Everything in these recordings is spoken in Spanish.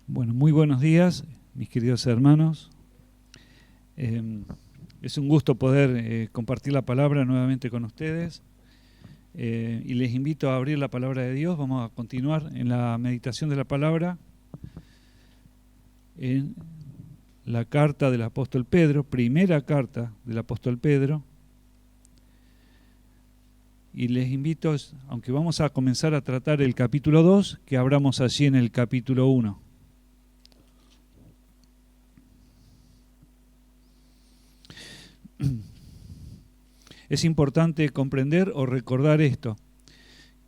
Bueno, muy buenos días, mis queridos hermanos. Es un gusto poder compartir la palabra nuevamente con ustedes y les invito a abrir la palabra de Dios. Vamos a continuar en la meditación de la palabra en la carta del apóstol Pedro, primera carta del apóstol Pedro. Y les invito, aunque vamos a comenzar a tratar el capítulo 2, que abramos allí en el capítulo 1. Es importante comprender o recordar esto,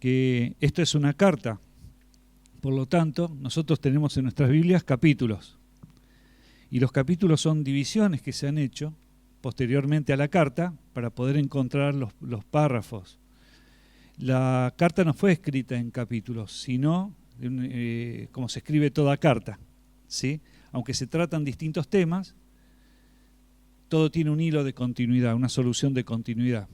que esto es una carta. Por lo tanto, nosotros tenemos en nuestras Biblias capítulos. Y los capítulos son divisiones que se han hecho posteriormente a la carta para poder encontrar los párrafos. La carta no fue escrita en capítulos, sino como se escribe toda carta, ¿sí? Aunque se tratan distintos temas, todo tiene un hilo de continuidad, una solución de continuidad.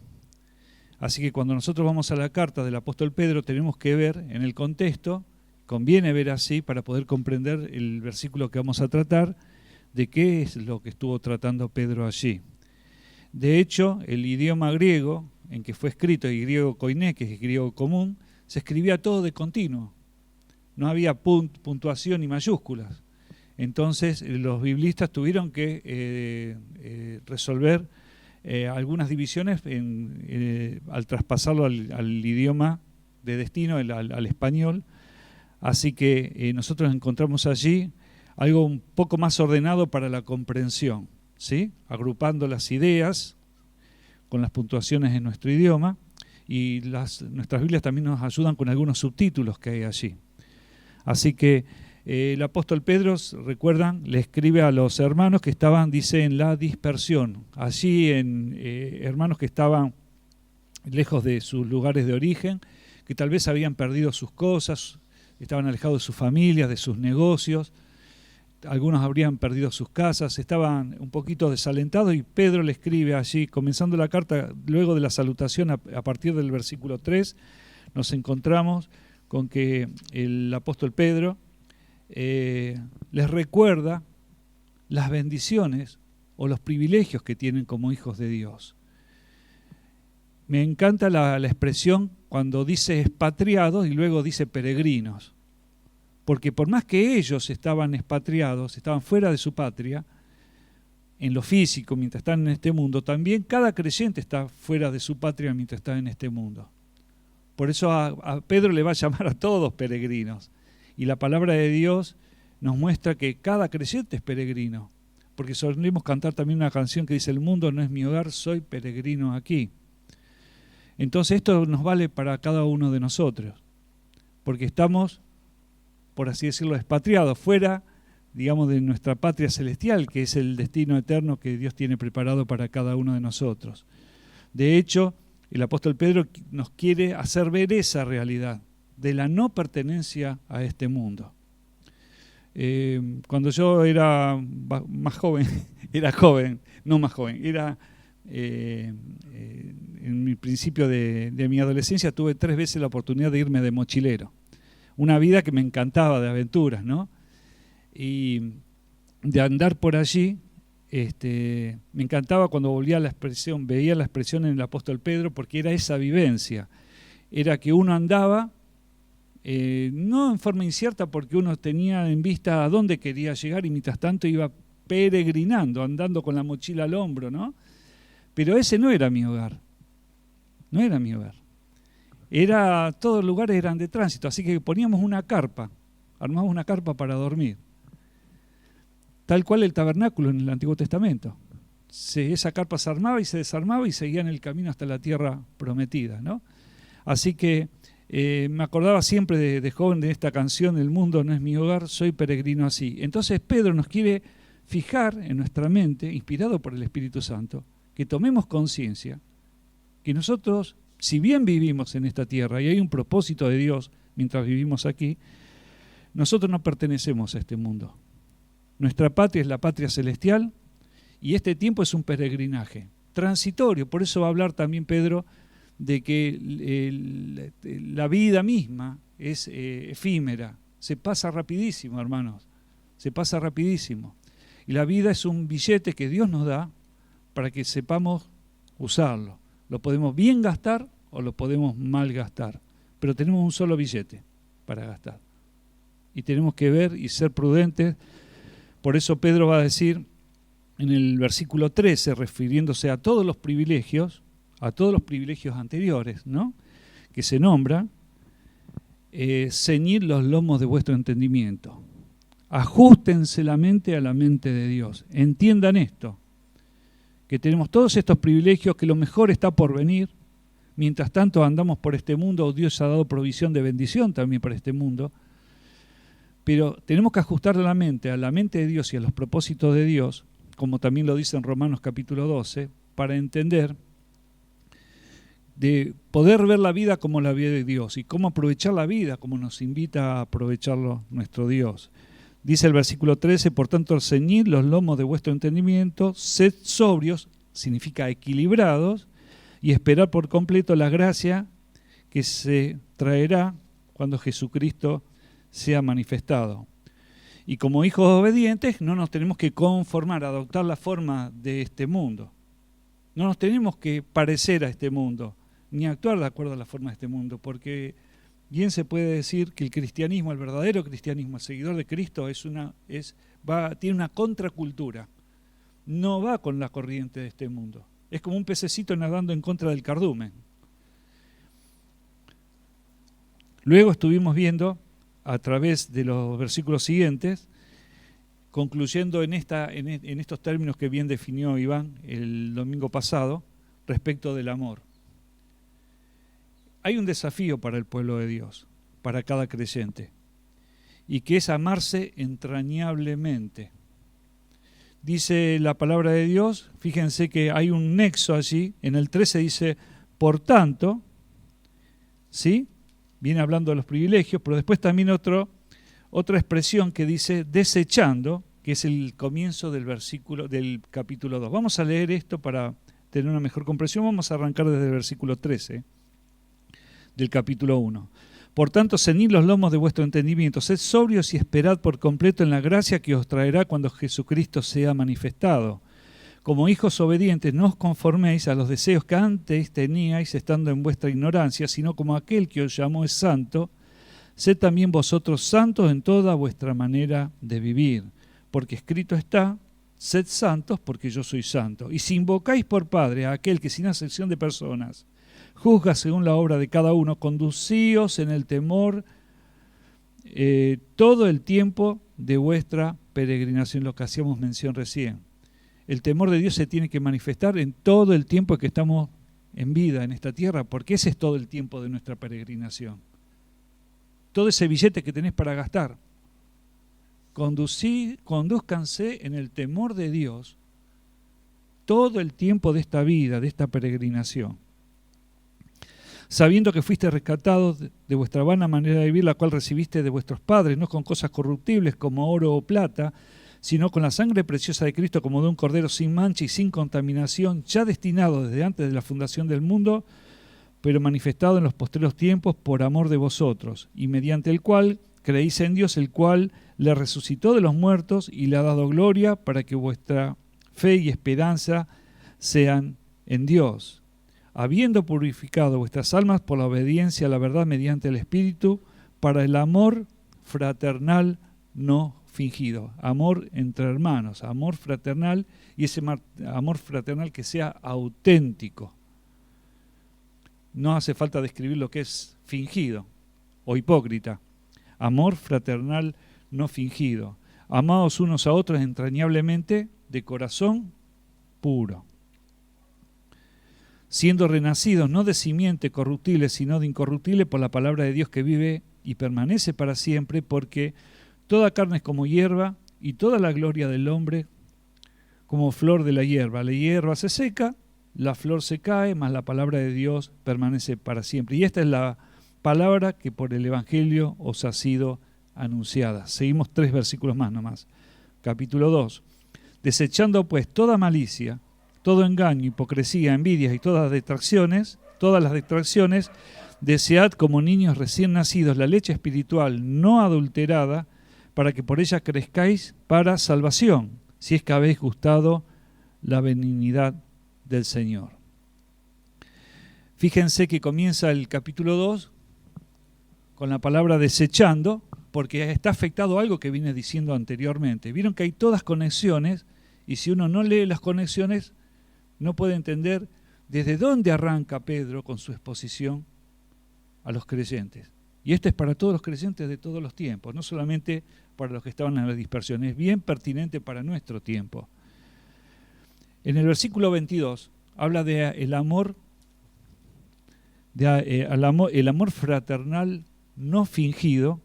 Así que cuando nosotros vamos a la carta del apóstol Pedro, tenemos que ver en el contexto, conviene ver así para poder comprender el versículo que vamos a tratar, de qué es lo que estuvo tratando Pedro allí. De hecho, el idioma griego en que fue escrito, el griego koiné, que es el griego común, se escribía todo de continuo. No había puntuación ni mayúsculas. Entonces los biblistas tuvieron que resolver algunas divisiones al traspasarlo al idioma de destino, al español. Así que nosotros encontramos allí algo un poco más ordenado para la comprensión, ¿sí? Agrupando las ideas con las puntuaciones en nuestro idioma, y nuestras Biblias también nos ayudan con algunos subtítulos que hay allí. Así que el apóstol Pedro, recuerdan, le escribe a los hermanos que estaban, dice, en la dispersión. Allí hermanos que estaban lejos de sus lugares de origen, que tal vez habían perdido sus cosas, estaban alejados de sus familias, de sus negocios, algunos habrían perdido sus casas, estaban un poquito desalentados, y Pedro le escribe allí, comenzando la carta, luego de la salutación, a partir del versículo 3, nos encontramos con que el apóstol Pedro les recuerda las bendiciones o los privilegios que tienen como hijos de Dios. Me encanta la expresión cuando dice expatriados y luego dice peregrinos, porque por más que ellos estaban expatriados, estaban fuera de su patria, en lo físico mientras están en este mundo, también cada creyente está fuera de su patria mientras está en este mundo. Por eso a Pedro le va a llamar a todos peregrinos. Y la palabra de Dios nos muestra que cada creyente es peregrino, porque solemos cantar también una canción que dice: el mundo no es mi hogar, soy peregrino aquí. Entonces esto nos vale para cada uno de nosotros, porque estamos, por así decirlo, expatriados, fuera, digamos, de nuestra patria celestial, que es el destino eterno que Dios tiene preparado para cada uno de nosotros. De hecho, el apóstol Pedro nos quiere hacer ver esa realidad de la no pertenencia a este mundo. Cuando yo era más joven, en mi principio de mi adolescencia, tuve 3 veces la oportunidad de irme de mochilero. Una vida que me encantaba, de aventuras, ¿no? Y de andar por allí, me encantaba cuando veía la expresión en el apóstol Pedro, porque era esa vivencia. Era que uno andaba, no en forma incierta, porque uno tenía en vista a dónde quería llegar y mientras tanto iba peregrinando, andando con la mochila al hombro, ¿no? Pero ese no era mi hogar, no era mi hogar. Todos los lugares eran de tránsito, así que poníamos una carpa, armamos una carpa para dormir. Tal cual el tabernáculo en el Antiguo Testamento. Esa carpa se armaba y se desarmaba y seguía en el camino hasta la tierra prometida, ¿no? Así que me acordaba siempre de joven de esta canción: el mundo no es mi hogar, soy peregrino así. Entonces Pedro nos quiere fijar en nuestra mente, inspirado por el Espíritu Santo, que tomemos conciencia que nosotros, si bien vivimos en esta tierra y hay un propósito de Dios mientras vivimos aquí, nosotros no pertenecemos a este mundo. Nuestra patria es la patria celestial y este tiempo es un peregrinaje transitorio. Por eso va a hablar también Pedro de que la vida misma es efímera, se pasa rapidísimo, hermanos. se pasa rapidísimo. Y la vida es un billete que Dios nos da para que sepamos usarlo. Lo podemos bien gastar o lo podemos mal gastar, pero tenemos un solo billete para gastar. Y tenemos que ver y ser prudentes. Por eso Pedro va a decir en el versículo 13, refiriéndose a todos los privilegios anteriores, ¿no?, que se nombran, ceñid los lomos de vuestro entendimiento. Ajustense la mente a la mente de Dios. Entiendan esto, que tenemos todos estos privilegios, que lo mejor está por venir. Mientras tanto andamos por este mundo, Dios ha dado provisión de bendición también para este mundo. Pero tenemos que ajustar la mente a la mente de Dios y a los propósitos de Dios, como también lo dice en Romanos capítulo 12, para entender, de poder ver la vida como la vida de Dios y cómo aprovechar la vida como nos invita a aprovecharlo nuestro Dios. Dice el versículo 13, por tanto, ceñid los lomos de vuestro entendimiento, sed sobrios, significa equilibrados, y esperar por completo la gracia que se traerá cuando Jesucristo sea manifestado. Y como hijos obedientes no nos tenemos que conformar, adoptar la forma de este mundo. No nos tenemos que parecer a este mundo, ni actuar de acuerdo a la forma de este mundo, porque bien se puede decir que el cristianismo, el verdadero cristianismo, el seguidor de Cristo, tiene una contracultura. No va con la corriente de este mundo. Es como un pececito nadando en contra del cardumen. Luego estuvimos viendo, a través de los versículos siguientes, concluyendo en estos términos que bien definió Iván el domingo pasado, respecto del amor. Hay un desafío para el pueblo de Dios, para cada creyente, y que es amarse entrañablemente. Dice la palabra de Dios, fíjense que hay un nexo allí, en el 13 dice, por tanto, ¿sí?, viene hablando de los privilegios, pero después también otra expresión que dice desechando, que es el comienzo del capítulo 2. Vamos a leer esto para tener una mejor comprensión. Vamos a arrancar desde el versículo 13 del capítulo 1. Por tanto, ceñid los lomos de vuestro entendimiento, sed sobrios y esperad por completo en la gracia que os traerá cuando Jesucristo sea manifestado. Como hijos obedientes, no os conforméis a los deseos que antes teníais estando en vuestra ignorancia, sino como aquel que os llamó es santo, sed también vosotros santos en toda vuestra manera de vivir. Porque escrito está, sed santos porque yo soy santo. Y si invocáis por Padre a aquel que sin acepción de personas juzga según la obra de cada uno, conducíos en el temor todo el tiempo de vuestra peregrinación, lo que hacíamos mención recién. El temor de Dios se tiene que manifestar en todo el tiempo que estamos en vida en esta tierra, porque ese es todo el tiempo de nuestra peregrinación. Todo ese billete que tenés para gastar, condúzcanse en el temor de Dios todo el tiempo de esta vida, de esta peregrinación. Sabiendo que fuiste rescatados de vuestra vana manera de vivir, la cual recibiste de vuestros padres, no con cosas corruptibles como oro o plata, sino con la sangre preciosa de Cristo como de un cordero sin mancha y sin contaminación, ya destinado desde antes de la fundación del mundo, pero manifestado en los postreros tiempos por amor de vosotros, y mediante el cual creéis en Dios, el cual le resucitó de los muertos y le ha dado gloria para que vuestra fe y esperanza sean en Dios, habiendo purificado vuestras almas por la obediencia a la verdad mediante el Espíritu, para el amor fraternal no fingido, amor entre hermanos, amor fraternal, y ese amor fraternal que sea auténtico. No hace falta describir lo que es fingido o hipócrita. Amor fraternal no fingido. Amados unos a otros entrañablemente de corazón puro. Siendo renacidos no de simiente corruptible, sino de incorruptible por la palabra de Dios que vive y permanece para siempre, porque toda carne es como hierba, y toda la gloria del hombre como flor de la hierba. La hierba se seca, la flor se cae, mas la palabra de Dios permanece para siempre. Y esta es la palabra que por el Evangelio os ha sido anunciada. Seguimos 3 versículos más nomás. Capítulo 2. Desechando pues toda malicia, todo engaño, hipocresía, envidias y todas las distracciones, desead como niños recién nacidos la leche espiritual no adulterada, para que por ellas crezcáis para salvación, si es que habéis gustado la benignidad del Señor. Fíjense que comienza el capítulo 2 con la palabra desechando, porque está afectado algo que viene diciendo anteriormente. Vieron que hay todas conexiones, y si uno no lee las conexiones, no puede entender desde dónde arranca Pedro con su exposición a los creyentes. Y esto es para todos los creyentes de todos los tiempos, no solamente para los que estaban en la dispersión, es bien pertinente para nuestro tiempo. En el versículo 22 habla de el amor fraternal no fingido,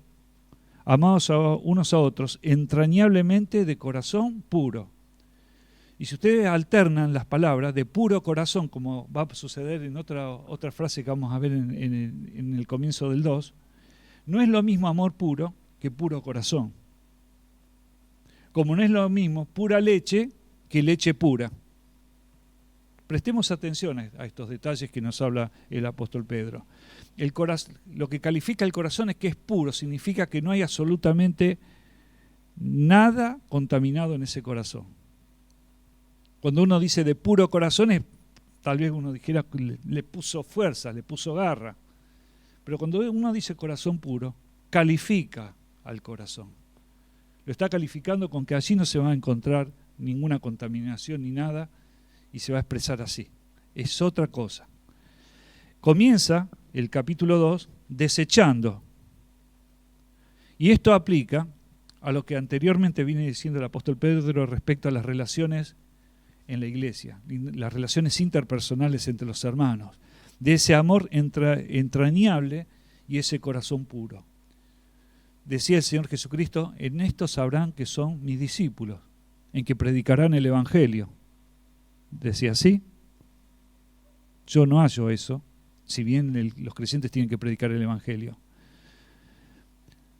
amados unos a otros, entrañablemente de corazón puro. Y si ustedes alternan las palabras de puro corazón, como va a suceder en otra frase que vamos a ver en el comienzo del 2, no es lo mismo amor puro que puro corazón. Como no es lo mismo pura leche que leche pura. Prestemos atención a estos detalles que nos habla el apóstol Pedro. Lo que califica el corazón es que es puro, significa que no hay absolutamente nada contaminado en ese corazón. Cuando uno dice de puro corazón, tal vez uno dijera que le puso fuerza, le puso garra. Pero cuando uno dice corazón puro, califica al corazón. Lo está calificando con que allí no se va a encontrar ninguna contaminación ni nada, y se va a expresar así. Es otra cosa. Comienza el capítulo 2 desechando. Y esto aplica a lo que anteriormente viene diciendo el apóstol Pedro respecto a las relaciones en la iglesia, las relaciones interpersonales entre los hermanos, de ese amor entrañable y ese corazón puro. Decía el Señor Jesucristo, en esto sabrán que son mis discípulos, en que predicarán el Evangelio. Decía así. Yo no hallo eso, si bien los creyentes tienen que predicar el Evangelio,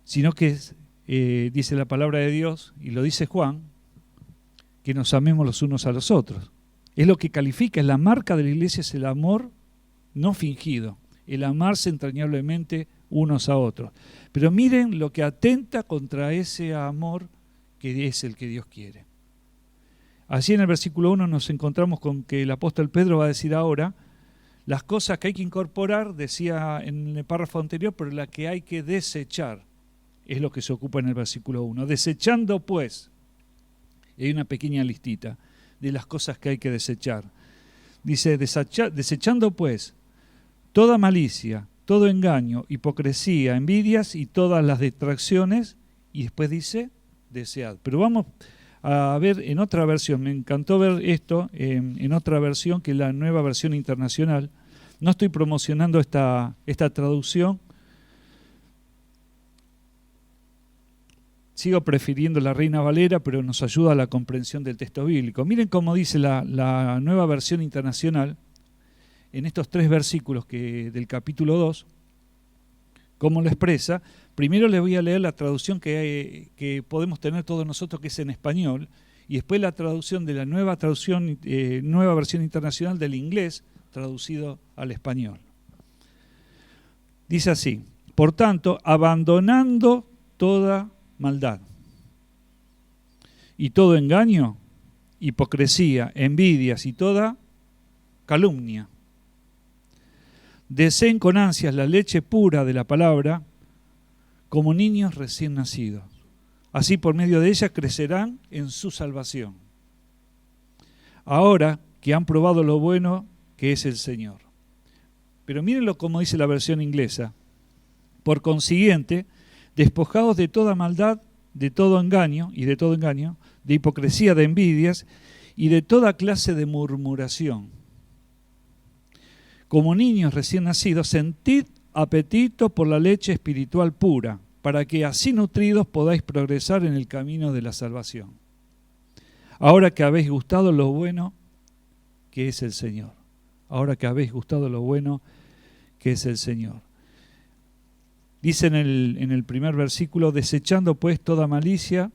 sino que dice la palabra de Dios, y lo dice Juan, que nos amemos los unos a los otros. Es lo que califica, es la marca de la iglesia, es el amor no fingido, el amarse entrañablemente unos a otros. Pero miren lo que atenta contra ese amor que es el que Dios quiere. Así en el versículo 1 nos encontramos con que el apóstol Pedro va a decir ahora las cosas que hay que incorporar, decía en el párrafo anterior, pero la que hay que desechar es lo que se ocupa en el versículo 1. Desechando pues, y hay una pequeña listita de las cosas que hay que desechar. Dice, desechando pues toda malicia, todo engaño, hipocresía, envidias y todas las distracciones, y después dice, desead. Pero vamos a ver en otra versión, me encantó ver esto en otra versión que es la Nueva Versión Internacional. No estoy promocionando esta traducción, sigo prefiriendo la Reina Valera, pero nos ayuda a la comprensión del texto bíblico. Miren cómo dice la Nueva Versión Internacional, en estos 3 versículos del capítulo 2, cómo lo expresa. Primero les voy a leer la traducción que podemos tener todos nosotros, que es en español, y después la traducción de la Nueva Versión Internacional del inglés, traducido al español. Dice así, por tanto, abandonando toda maldad y todo engaño, hipocresía, envidias y toda calumnia. Deseen con ansias la leche pura de la palabra, como niños recién nacidos. Así por medio de ella crecerán en su salvación. Ahora que han probado lo bueno que es el Señor. Pero mírenlo como dice la versión inglesa. Por consiguiente, despojados de toda maldad, de todo engaño, de hipocresía, de envidias y de toda clase de murmuración. Como niños recién nacidos, sentid apetito por la leche espiritual pura, para que así nutridos podáis progresar en el camino de la salvación. Ahora que habéis gustado lo bueno que es el Señor. Ahora que habéis gustado lo bueno que es el Señor. Dice en el primer versículo, desechando pues toda malicia,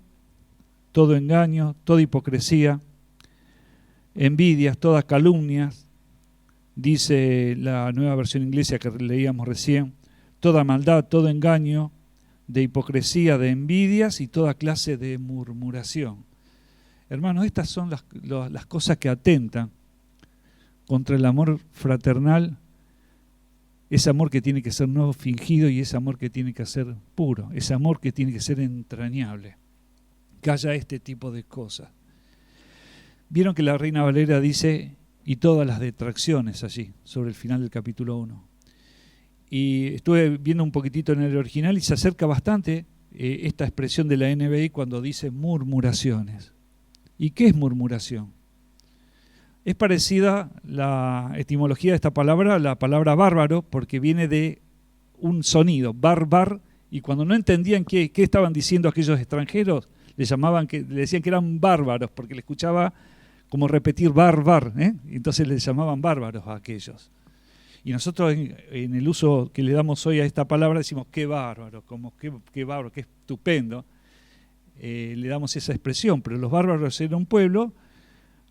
todo engaño, toda hipocresía, envidias, todas calumnias, dice la Nueva Versión Inglesa que leíamos recién, toda maldad, todo engaño, de hipocresía, de envidias y toda clase de murmuración. Hermanos, estas son las cosas que atentan contra el amor fraternal, ese amor que tiene que ser no fingido y ese amor que tiene que ser puro, ese amor que tiene que ser entrañable. Que haya este tipo de cosas. Vieron que la Reina Valera dice, y todas las detracciones allí, sobre el final del capítulo 1. Y estuve viendo un poquitito en el original y se acerca bastante esta expresión de la NBI cuando dice murmuraciones. ¿Y qué es murmuración? Es parecida la etimología de esta palabra a la palabra bárbaro, porque viene de un sonido, barbar, y cuando no entendían qué estaban diciendo aquellos extranjeros, le decían que eran bárbaros, porque le escuchaba como repetir barbar, entonces les llamaban bárbaros a aquellos. Y nosotros en el uso que le damos hoy a esta palabra decimos qué bárbaro, como qué bárbaro, qué estupendo, le damos esa expresión, pero los bárbaros eran un pueblo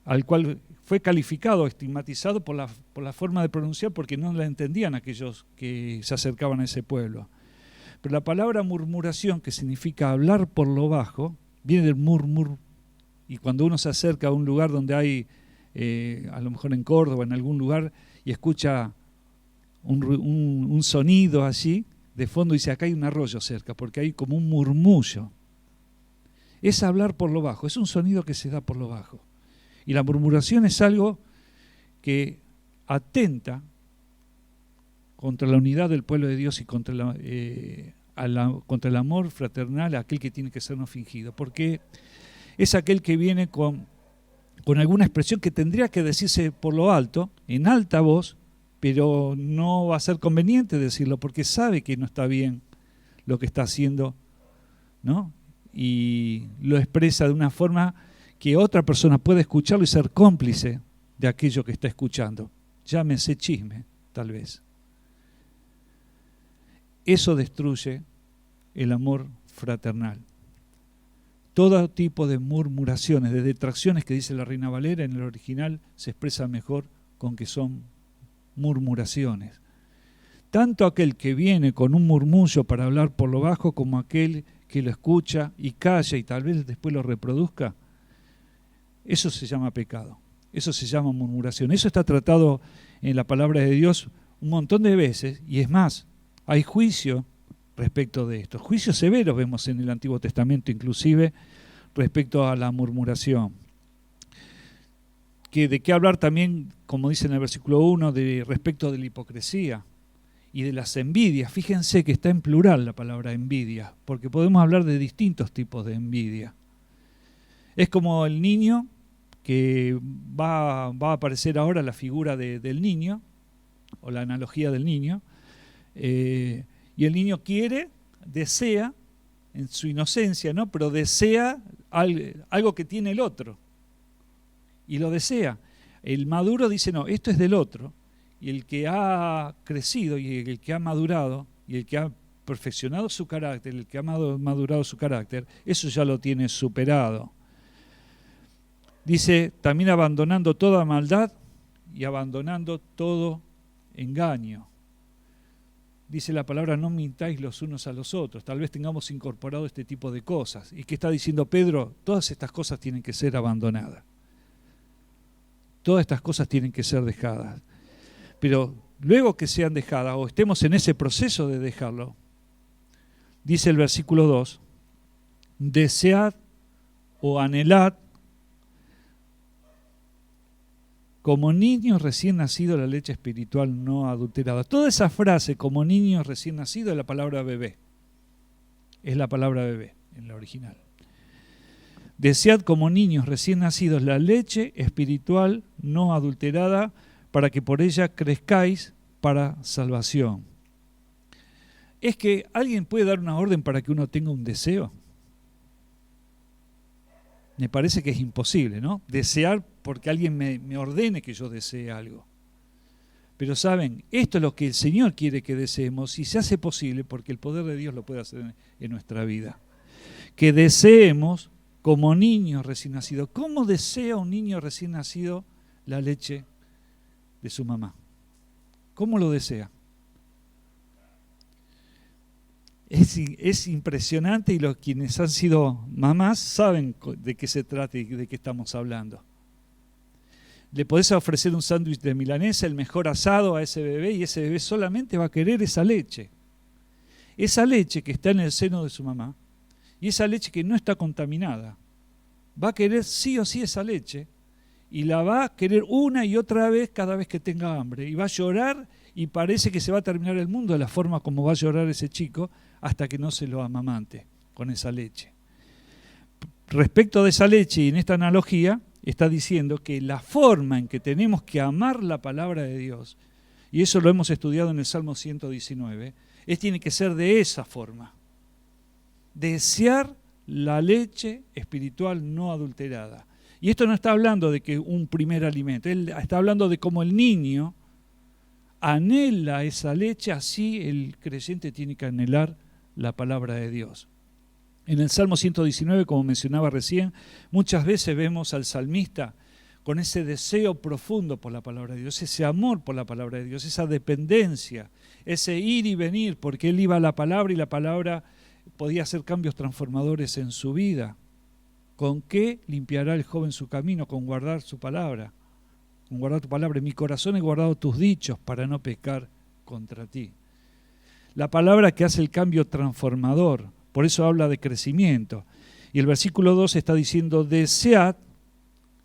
al cual fue calificado, estigmatizado por la forma de pronunciar, porque no la entendían aquellos que se acercaban a ese pueblo. Pero la palabra murmuración, que significa hablar por lo bajo, viene del murmur, y cuando uno se acerca a un lugar donde hay, a lo mejor en Córdoba, en algún lugar, y escucha un sonido allí, de fondo dice, acá hay un arroyo cerca, porque hay como un murmullo. Es hablar por lo bajo, es un sonido que se da por lo bajo. Y la murmuración es algo que atenta contra la unidad del pueblo de Dios y contra el amor fraternal a aquel que tiene que ser no fingido. Porque es aquel que viene con alguna expresión que tendría que decirse por lo alto, en alta voz, pero no va a ser conveniente decirlo porque sabe que no está bien lo que está haciendo, ¿no? Y lo expresa de una forma que otra persona puede escucharlo y ser cómplice de aquello que está escuchando. Llámese chisme, tal vez. Eso destruye el amor fraternal. Todo tipo de murmuraciones, de detracciones que dice la Reina Valera, en el original se expresa mejor con que son murmuraciones. Tanto aquel que viene con un murmullo para hablar por lo bajo como aquel que lo escucha y calla y tal vez después lo reproduzca, eso se llama pecado, eso se llama murmuración. Eso está tratado en la palabra de Dios un montón de veces y es más, hay juicio respecto de esto. Juicios severos vemos en el Antiguo Testamento inclusive respecto a la murmuración. ¿De qué hablar también, como dice en el versículo 1, respecto de la hipocresía y de las envidias? Fíjense que está en plural la palabra envidia, porque podemos hablar de distintos tipos de envidia. Es como el niño, que va a aparecer ahora la figura del niño, o la analogía del niño, y el niño desea, en su inocencia, ¿no? Pero desea algo que tiene el otro, y lo desea. El maduro dice, no, esto es del otro, y el que ha crecido, y el que ha madurado, y el que ha perfeccionado su carácter, el que ha madurado su carácter, eso ya lo tiene superado. Dice, también abandonando toda maldad y abandonando todo engaño. Dice la palabra, no mintáis los unos a los otros. Tal vez tengamos incorporado este tipo de cosas. ¿Y qué está diciendo Pedro? Todas estas cosas tienen que ser abandonadas. Todas estas cosas tienen que ser dejadas. Pero luego que sean dejadas o estemos en ese proceso de dejarlo, dice el versículo 2, desead o anhelad como niños recién nacidos la leche espiritual no adulterada. Toda esa frase, como niños recién nacidos, es la palabra bebé. Es la palabra bebé en la original. Desead como niños recién nacidos la leche espiritual no adulterada para que por ella crezcáis para salvación. ¿Es que alguien puede dar una orden para que uno tenga un deseo? Me parece que es imposible, ¿no? Desear porque alguien me ordene que yo desee algo. Pero saben, esto es lo que el Señor quiere que deseemos y se hace posible porque el poder de Dios lo puede hacer en nuestra vida. Que deseemos como niños recién nacidos. ¿Cómo desea un niño recién nacido la leche de su mamá? ¿Cómo lo desea? Es impresionante y quienes han sido mamás saben de qué se trata y de qué estamos hablando. Le podés ofrecer un sándwich de milanesa, el mejor asado a ese bebé y ese bebé solamente va a querer esa leche. Esa leche que está en el seno de su mamá y esa leche que no está contaminada. Va a querer sí o sí esa leche y la va a querer una y otra vez cada vez que tenga hambre. Y va a llorar y parece que se va a terminar el mundo de la forma como va a llorar ese chico hasta que no se lo amamante con esa leche. Respecto de esa leche y en esta analogía, está diciendo que la forma en que tenemos que amar la palabra de Dios, y eso lo hemos estudiado en el Salmo 119, tiene que ser de esa forma. Desear la leche espiritual no adulterada. Y esto no está hablando de que un primer alimento, él está hablando de cómo el niño anhela esa leche, así el creyente tiene que anhelar la palabra de Dios. En el Salmo 119, como mencionaba recién, muchas veces vemos al salmista con ese deseo profundo por la palabra de Dios, ese amor por la palabra de Dios, esa dependencia, ese ir y venir, porque él iba a la palabra y la palabra podía hacer cambios transformadores en su vida. ¿Con qué limpiará el joven su camino? Con guardar su palabra. Con guardar tu palabra. En mi corazón he guardado tus dichos para no pecar contra ti. La palabra que hace el cambio transformador. Por eso habla de crecimiento. Y el versículo 2 está diciendo, desead,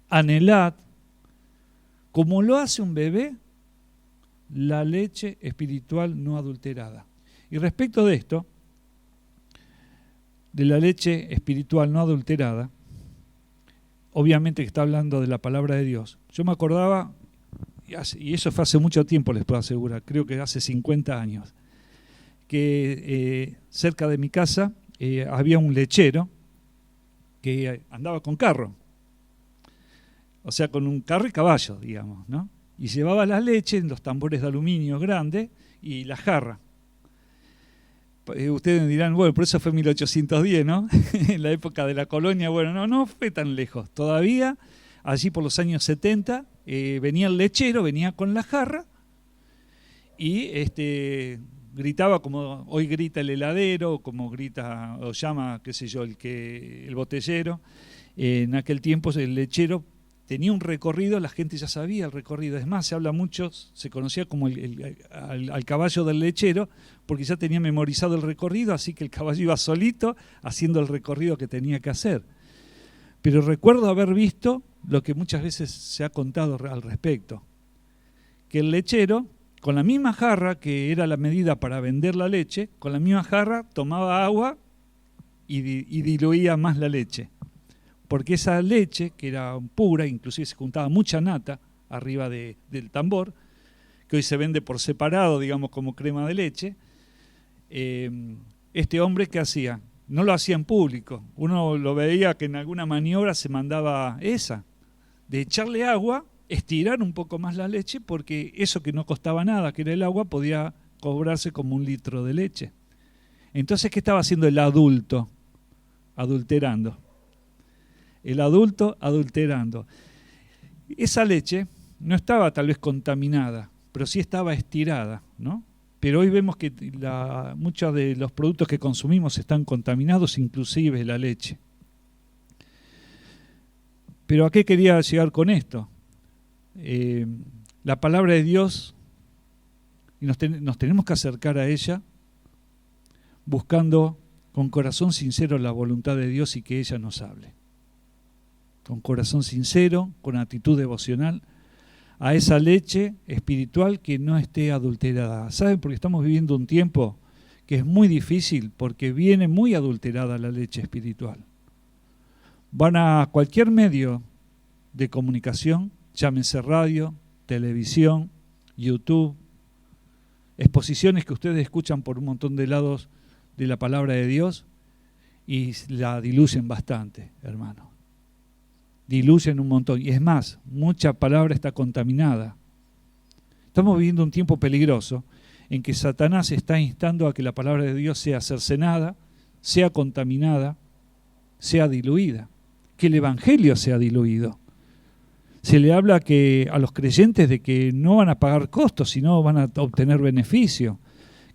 anhelad, como lo hace un bebé, la leche espiritual no adulterada. Y respecto de esto, de la leche espiritual no adulterada, obviamente que está hablando de la palabra de Dios. Yo me acordaba, y eso fue hace mucho tiempo, les puedo asegurar, creo que hace 50 años, que cerca de mi casa había un lechero que andaba con carro, o sea, con un carro y caballo, digamos, ¿no? Y llevaba la leche en los tambores de aluminio grandes y la jarra. Ustedes dirán, bueno, por eso fue 1810, ¿no? En la época de la colonia, bueno, no fue tan lejos. Todavía, allí por los años 70, venía el lechero, venía con la jarra y gritaba como hoy grita el heladero, como grita o llama, qué sé yo, el botellero. En aquel tiempo el lechero tenía un recorrido, la gente ya sabía el recorrido. Es más, se habla mucho, se conocía como al caballo del lechero, porque ya tenía memorizado el recorrido, así que el caballo iba solito haciendo el recorrido que tenía que hacer. Pero recuerdo haber visto lo que muchas veces se ha contado al respecto, que el lechero, con la misma jarra que era la medida para vender la leche, con la misma jarra tomaba agua y diluía más la leche. Porque esa leche, que era pura, inclusive se juntaba mucha nata arriba del tambor, que hoy se vende por separado, digamos, como crema de leche, este hombre, ¿qué hacía? No lo hacía en público. Uno lo veía que en alguna maniobra se mandaba esa, de echarle agua, estirar un poco más la leche, porque eso que no costaba nada, que era el agua, podía cobrarse como 1 litro de leche. Entonces, ¿qué estaba haciendo el adulto? Adulterando. El adulto adulterando. Esa leche no estaba tal vez contaminada, pero sí estaba estirada, ¿no? Pero hoy vemos que muchos de los productos que consumimos están contaminados, inclusive la leche. Pero ¿a qué quería llegar con esto? La palabra de Dios, y nos tenemos que acercar a ella buscando con corazón sincero la voluntad de Dios y que ella nos hable. Con corazón sincero, con actitud devocional, a esa leche espiritual que no esté adulterada. ¿Saben? Porque estamos viviendo un tiempo que es muy difícil porque viene muy adulterada la leche espiritual. Van a cualquier medio de comunicación, llámense radio, televisión, YouTube, exposiciones que ustedes escuchan por un montón de lados de la palabra de Dios y la diluyen bastante, hermano. Diluyen un montón. Y es más, mucha palabra está contaminada. Estamos viviendo un tiempo peligroso en que Satanás está instando a que la palabra de Dios sea cercenada, sea contaminada, sea diluida, que el evangelio sea diluido. Se le habla a los creyentes de que no van a pagar costos, sino van a obtener beneficio,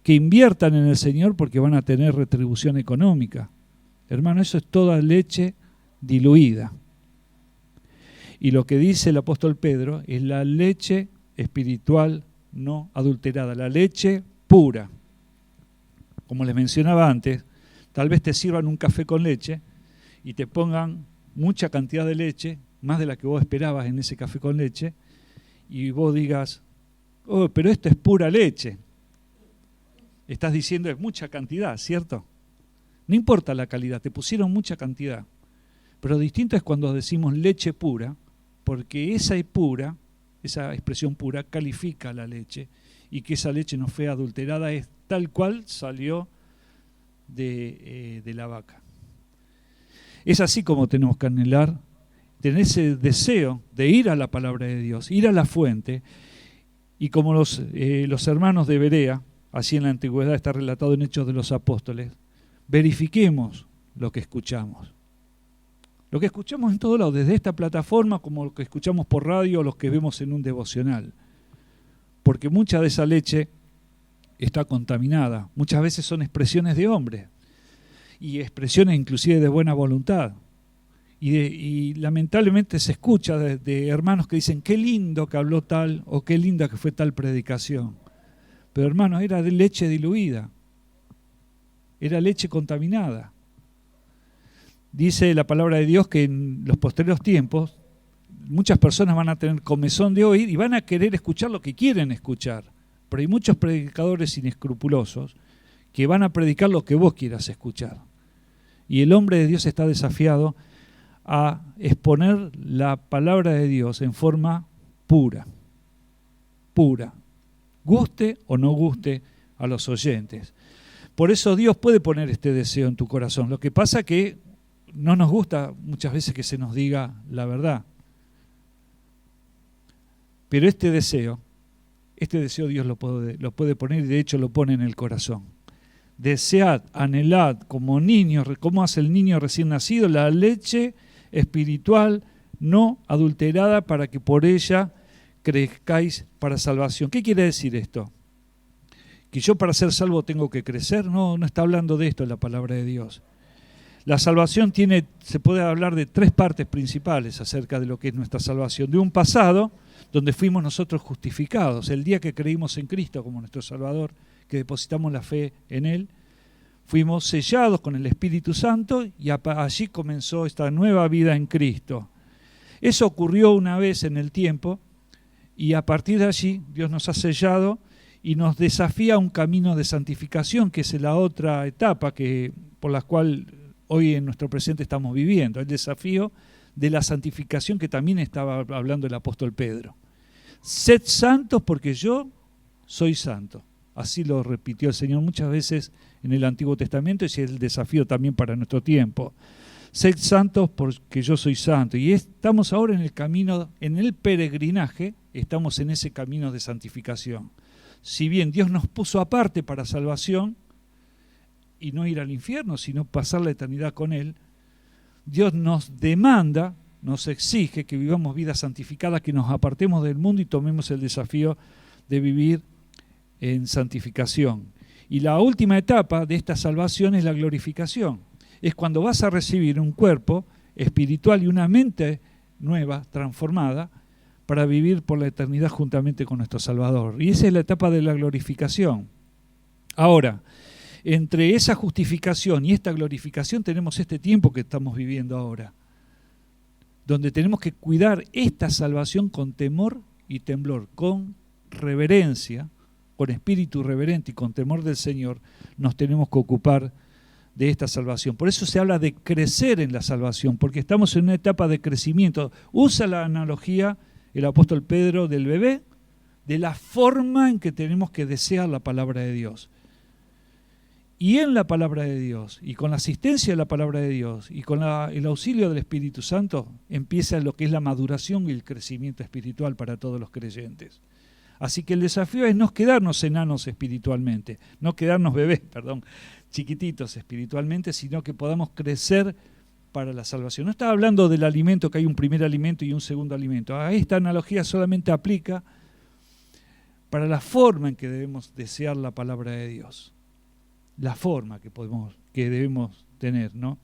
que inviertan en el Señor porque van a tener retribución económica. Hermano, eso es toda leche diluida. Y lo que dice el apóstol Pedro es la leche espiritual no adulterada, la leche pura. Como les mencionaba antes, tal vez te sirvan un café con leche y te pongan mucha cantidad de leche, más de la que vos esperabas en ese café con leche, y vos digas, oh, pero esto es pura leche. Estás diciendo es mucha cantidad, ¿cierto? No importa la calidad, te pusieron mucha cantidad. Pero distinto es cuando decimos leche pura, porque esa expresión pura califica la leche, y que esa leche no fue adulterada, es tal cual salió de la vaca. Es así como tenemos que anhelar, tener ese deseo de ir a la palabra de Dios, ir a la fuente, y como los hermanos de Berea, así en la antigüedad está relatado en Hechos de los Apóstoles, verifiquemos lo que escuchamos. Lo que escuchamos en todos lados, desde esta plataforma, como lo que escuchamos por radio o los que vemos en un devocional. Porque mucha de esa leche está contaminada. Muchas veces son expresiones de hombres y expresiones inclusive de buena voluntad. Y lamentablemente se escucha de hermanos que dicen, qué lindo que habló tal o qué linda que fue tal predicación. Pero hermanos, era de leche diluida. Era leche contaminada. Dice la palabra de Dios que en los posteriores tiempos muchas personas van a tener comezón de oír y van a querer escuchar lo que quieren escuchar. Pero hay muchos predicadores inescrupulosos que van a predicar lo que vos quieras escuchar. Y el hombre de Dios está desafiado a exponer la palabra de Dios en forma pura. Pura. Guste o no guste a los oyentes. Por eso Dios puede poner este deseo en tu corazón. Lo que pasa es que no nos gusta muchas veces que se nos diga la verdad. Pero este deseo Dios lo puede poner y de hecho lo pone en el corazón. Desead, anhelad como niños, como hace el niño recién nacido, la leche espiritual no adulterada para que por ella crezcáis para salvación. ¿Qué quiere decir esto? ¿Que yo para ser salvo tengo que crecer? No está hablando de esto en la palabra de Dios. La salvación se puede hablar de tres partes principales acerca de lo que es nuestra salvación. De un pasado, donde fuimos nosotros justificados, el día que creímos en Cristo como nuestro Salvador, que depositamos la fe en Él, fuimos sellados con el Espíritu Santo y allí comenzó esta nueva vida en Cristo. Eso ocurrió una vez en el tiempo y a partir de allí Dios nos ha sellado y nos desafía a un camino de santificación, que es la otra etapa por la cual hoy en nuestro presente estamos viviendo, el desafío de la santificación que también estaba hablando el apóstol Pedro. Sed santos porque yo soy santo. Así lo repitió el Señor muchas veces en el Antiguo Testamento y es el desafío también para nuestro tiempo. Sed santos porque yo soy santo. Y estamos ahora en el camino, en el peregrinaje, estamos en ese camino de santificación. Si bien Dios nos puso aparte para salvación, y no ir al infierno, sino pasar la eternidad con Él, Dios nos demanda, nos exige que vivamos vidas santificadas, que nos apartemos del mundo y tomemos el desafío de vivir en santificación. Y la última etapa de esta salvación es la glorificación. Es cuando vas a recibir un cuerpo espiritual y una mente nueva, transformada, para vivir por la eternidad juntamente con nuestro Salvador. Y esa es la etapa de la glorificación. Ahora, entre esa justificación y esta glorificación tenemos este tiempo que estamos viviendo ahora, donde tenemos que cuidar esta salvación con temor y temblor, con reverencia, con espíritu reverente y con temor del Señor, nos tenemos que ocupar de esta salvación. Por eso se habla de crecer en la salvación, porque estamos en una etapa de crecimiento. Usa la analogía el apóstol Pedro del bebé, de la forma en que tenemos que desear la palabra de Dios. Y en la palabra de Dios, y con la asistencia de la palabra de Dios, y con el auxilio del Espíritu Santo, empieza lo que es la maduración y el crecimiento espiritual para todos los creyentes. Así que el desafío es no quedarnos enanos espiritualmente, no quedarnos bebés, chiquititos espiritualmente, sino que podamos crecer para la salvación. No estaba hablando del alimento, que hay un primer alimento y un segundo alimento. A esta analogía solamente aplica para la forma en que debemos desear la palabra de Dios, la forma que debemos tener, ¿no?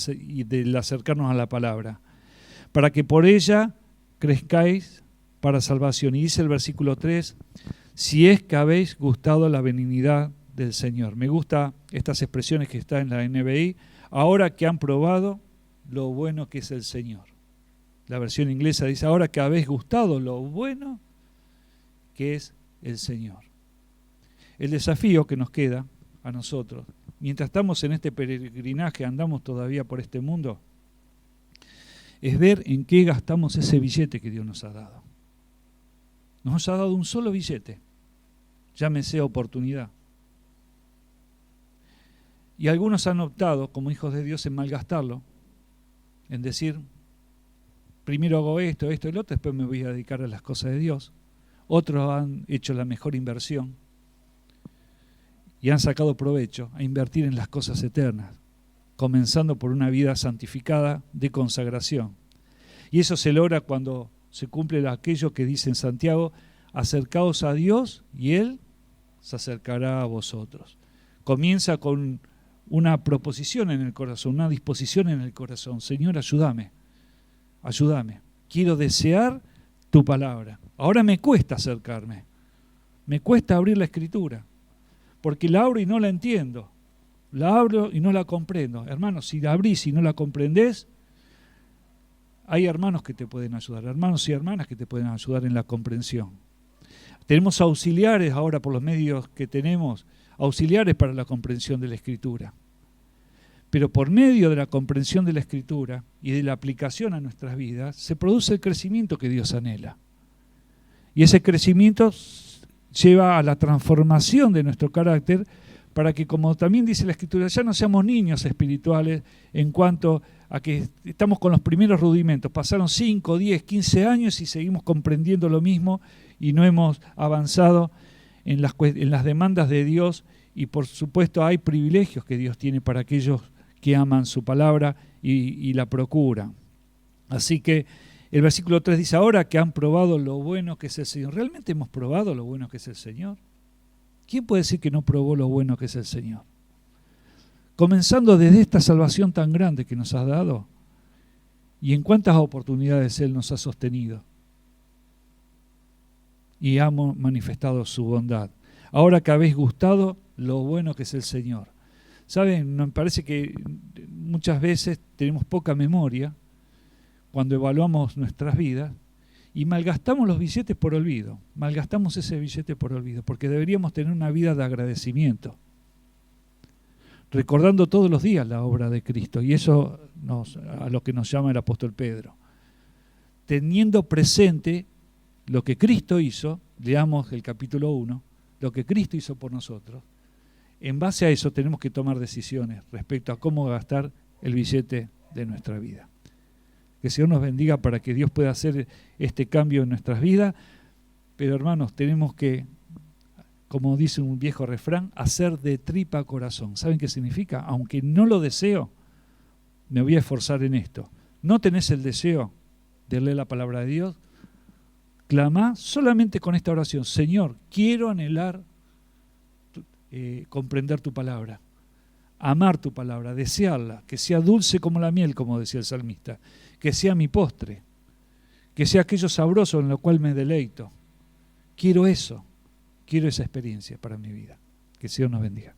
Y del acercarnos a la palabra, para que por ella crezcáis para salvación. Y dice el versículo 3, si es que habéis gustado la benignidad del Señor. Me gustan estas expresiones que están en la NBI, ahora que han probado lo bueno que es el Señor. La versión inglesa dice, ahora que habéis gustado lo bueno que es el Señor. El desafío que nos queda a nosotros, mientras estamos en este peregrinaje, andamos todavía por este mundo, es ver en qué gastamos ese billete que Dios nos ha dado. Nos ha dado un solo billete, llámese oportunidad. Y algunos han optado, como hijos de Dios, en malgastarlo, en decir, primero hago esto, esto y lo otro, después me voy a dedicar a las cosas de Dios. Otros han hecho la mejor inversión y han sacado provecho a invertir en las cosas eternas, comenzando por una vida santificada de consagración. Y eso se logra cuando se cumple aquello que dice en Santiago, acercaos a Dios y Él se acercará a vosotros. Comienza con una proposición en el corazón, una disposición en el corazón. Señor, ayúdame, quiero desear tu palabra. Ahora me cuesta acercarme, me cuesta abrir la Escritura, porque la abro y no la entiendo, la abro y no la comprendo. Hermanos, si la abrís y no la comprendés, hay hermanos que te pueden ayudar, hermanos y hermanas que te pueden ayudar en la comprensión. Tenemos auxiliares ahora por los medios que tenemos, auxiliares para la comprensión de la Escritura. Pero por medio de la comprensión de la Escritura y de la aplicación a nuestras vidas, se produce el crecimiento que Dios anhela. Y ese crecimiento lleva a la transformación de nuestro carácter para que, como también dice la Escritura, ya no seamos niños espirituales en cuanto a que estamos con los primeros rudimentos. Pasaron 5, 10, 15 años y seguimos comprendiendo lo mismo y no hemos avanzado en las demandas de Dios. Y por supuesto hay privilegios que Dios tiene para aquellos que aman su palabra y la procuran. Así que el versículo 3 dice, ahora que han probado lo bueno que es el Señor. ¿Realmente hemos probado lo bueno que es el Señor? ¿Quién puede decir que no probó lo bueno que es el Señor? Comenzando desde esta salvación tan grande que nos has dado, y en cuántas oportunidades Él nos ha sostenido y ha manifestado su bondad. Ahora que habéis gustado lo bueno que es el Señor. ¿Saben? Me parece que muchas veces tenemos poca memoria cuando evaluamos nuestras vidas y malgastamos los billetes por olvido. Malgastamos ese billete por olvido, porque deberíamos tener una vida de agradecimiento, recordando todos los días la obra de Cristo, y eso a lo que nos llama el apóstol Pedro. Teniendo presente lo que Cristo hizo, leamos el capítulo 1, lo que Cristo hizo por nosotros. En base a eso tenemos que tomar decisiones respecto a cómo gastar el billete de nuestra vida. Que el Señor nos bendiga para que Dios pueda hacer este cambio en nuestras vidas, pero hermanos, tenemos que, como dice un viejo refrán, hacer de tripa corazón. ¿Saben qué significa? Aunque no lo deseo, me voy a esforzar en esto. ¿No tenés el deseo de leer la palabra de Dios? Clamá solamente con esta oración. Señor, quiero anhelar comprender tu palabra, amar tu palabra, desearla, que sea dulce como la miel, como decía el salmista, que sea mi postre, que sea aquello sabroso en lo cual me deleito. Quiero eso, quiero esa experiencia para mi vida. Que el Señor nos bendiga.